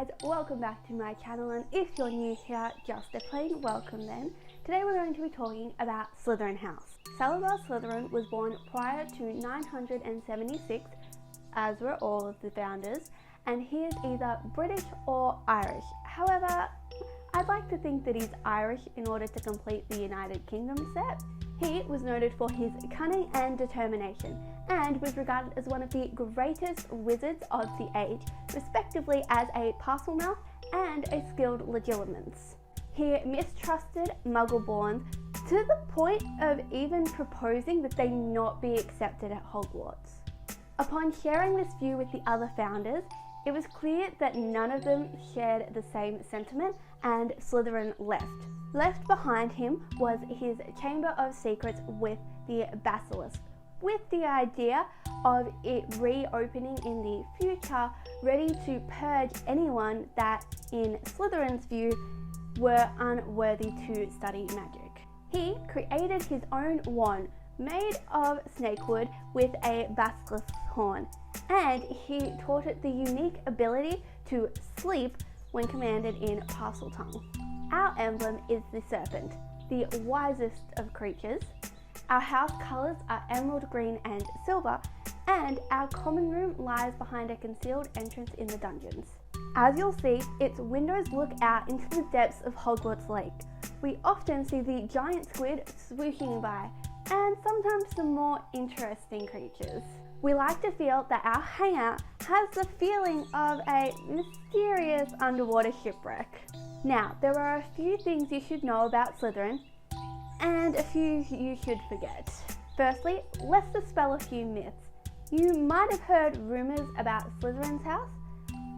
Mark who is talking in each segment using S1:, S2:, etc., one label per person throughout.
S1: guys, welcome back to my channel, and if you're new here, just a plain welcome then. Today we're going to be talking about Slytherin House. Salazar Slytherin was born prior to 976, as were all of the founders, and he is either British or Irish. However, I'd like to think that he's Irish in order to complete the United Kingdom set. He was noted for his cunning and determination, and was regarded as one of the greatest wizards of the age, respectively as a Parselmouth and a skilled legilimens. He mistrusted Muggle-borns to the point of even proposing that they not be accepted at Hogwarts. Upon sharing this view with the other founders, it was clear that none of them shared the same sentiment, and Slytherin left. Left behind him was his Chamber of Secrets with the Basilisk, with the idea of it reopening in the future, ready to purge anyone that, in Slytherin's view, were unworthy to study magic. He created his own wand, made of snakewood with a basilisk's horn, and he taught it the unique ability to sleep when commanded in Parseltongue. Our emblem is the serpent, the wisest of creatures. Our house colours are emerald green and silver, and our common room lies behind a concealed entrance in the dungeons. As you'll see, its windows look out into the depths of Hogwarts Lake. We often see the giant squid swooshing by, and sometimes some more interesting creatures. We like to feel that our hangout has the feeling of a mysterious underwater shipwreck. Now, there are a few things you should know about Slytherin, and a few you should forget. Firstly, let's dispel a few myths. You might have heard rumours about Slytherin's house,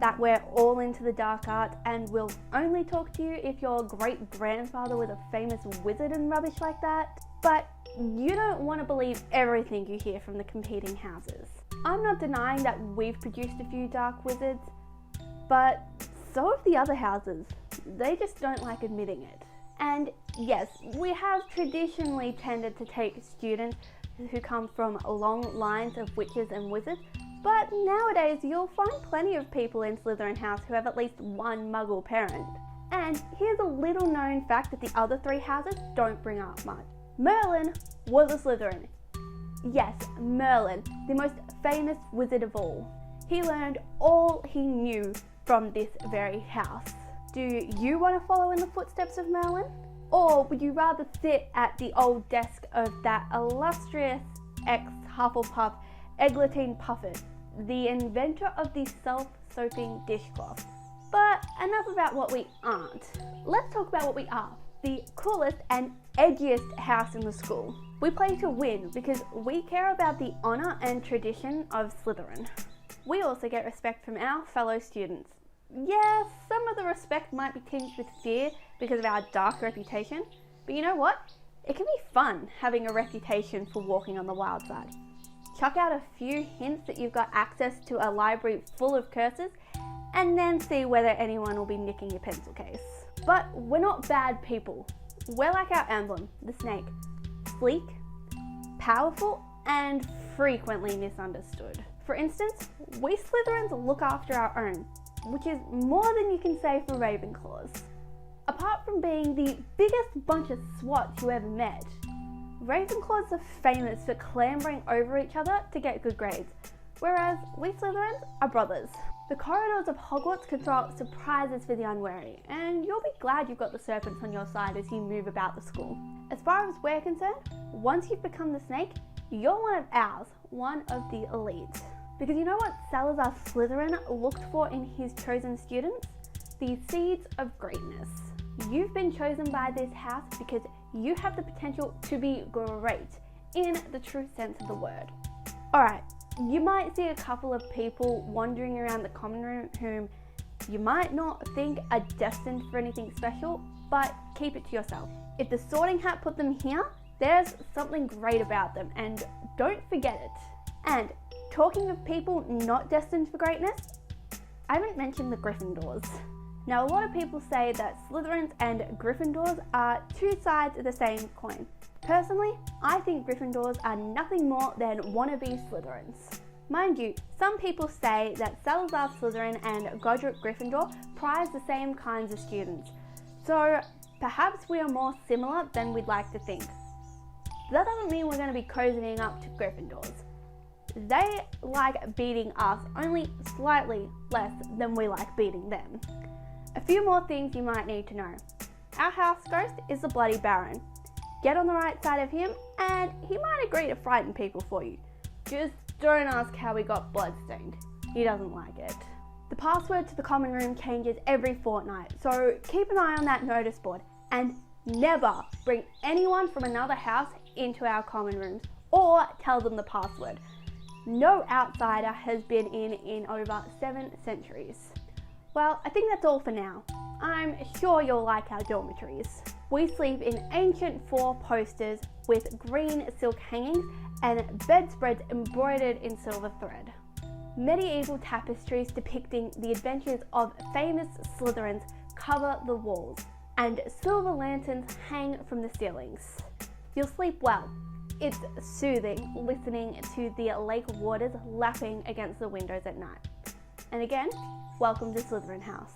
S1: that we're all into the dark arts and will only talk to you if your great-grandfather was a famous wizard and rubbish like that, but you don't want to believe everything you hear from the competing houses. I'm not denying that we've produced a few dark wizards, but so have the other houses. They just don't like admitting it. And yes, we have traditionally tended to take students who come from long lines of witches and wizards, but nowadays you'll find plenty of people in Slytherin House who have at least one Muggle parent. And here's a little known fact that the other three houses don't bring up much. Merlin was a Slytherin. Yes, Merlin, the most famous wizard of all. He learned all he knew from this very house. Do you want to follow in the footsteps of Merlin? Or would you rather sit at the old desk of that illustrious ex-Hufflepuff Eglantine Puffet, the inventor of the self-soaping dishcloth? But enough about what we aren't. Let's talk about what we are. The coolest and edgiest house in the school. We play to win because we care about the honour and tradition of Slytherin. We also get respect from our fellow students. Yeah, some of the respect might be tinged with fear because of our dark reputation, but you know what? It can be fun having a reputation for walking on the wild side. Chuck out a few hints that you've got access to a library full of curses, and then see whether anyone will be nicking your pencil case. But we're not bad people. We're like our emblem, the snake. Sleek, powerful, and frequently misunderstood. For instance, we Slytherins look after our own, which is more than you can say for Ravenclaws. Apart from being the biggest bunch of swats you ever met, Ravenclaws are famous for clambering over each other to get good grades, whereas we Slytherins are brothers. The corridors of Hogwarts can throw up surprises for the unwary, and you'll be glad you've got the serpents on your side as you move about the school. As far as we're concerned, once you've become the snake, you're one of ours, one of the elite. Because you know what Salazar Slytherin looked for in his chosen students? The seeds of greatness. You've been chosen by this house because you have the potential to be great, in the true sense of the word. Alright, you might see a couple of people wandering around the common room whom you might not think are destined for anything special, but keep it to yourself. If the Sorting Hat put them here, there's something great about them, and don't forget it. And talking of people not destined for greatness, I haven't mentioned the Gryphon Dolls. Now, a lot of people say that Slytherins and Gryphon Dolls are two sides of the same coin. Personally, I think Gryffindors are nothing more than wannabe Slytherins. Mind you, some people say that Salazar Slytherin and Godric Gryffindor prize the same kinds of students, so perhaps we are more similar than we'd like to think. That doesn't mean we're going to be cozying up to Gryffindors. They like beating us only slightly less than we like beating them. A few more things you might need to know. Our house ghost is the Bloody Baron. Get on the right side of him and he might agree to frighten people for you. Just don't ask how we got bloodstained. He doesn't like it. The password to the common room changes every fortnight, so keep an eye on that notice board and never bring anyone from another house into our common rooms or tell them the password. No outsider has been in over 7 centuries. Well, I think that's all for now. I'm sure you'll like our dormitories. We sleep in ancient 4 posters with green silk hangings and bedspreads embroidered in silver thread. Medieval tapestries depicting the adventures of famous Slytherins cover the walls, and silver lanterns hang from the ceilings. You'll sleep well. It's soothing listening to the lake waters lapping against the windows at night. And again, welcome to Slytherin House.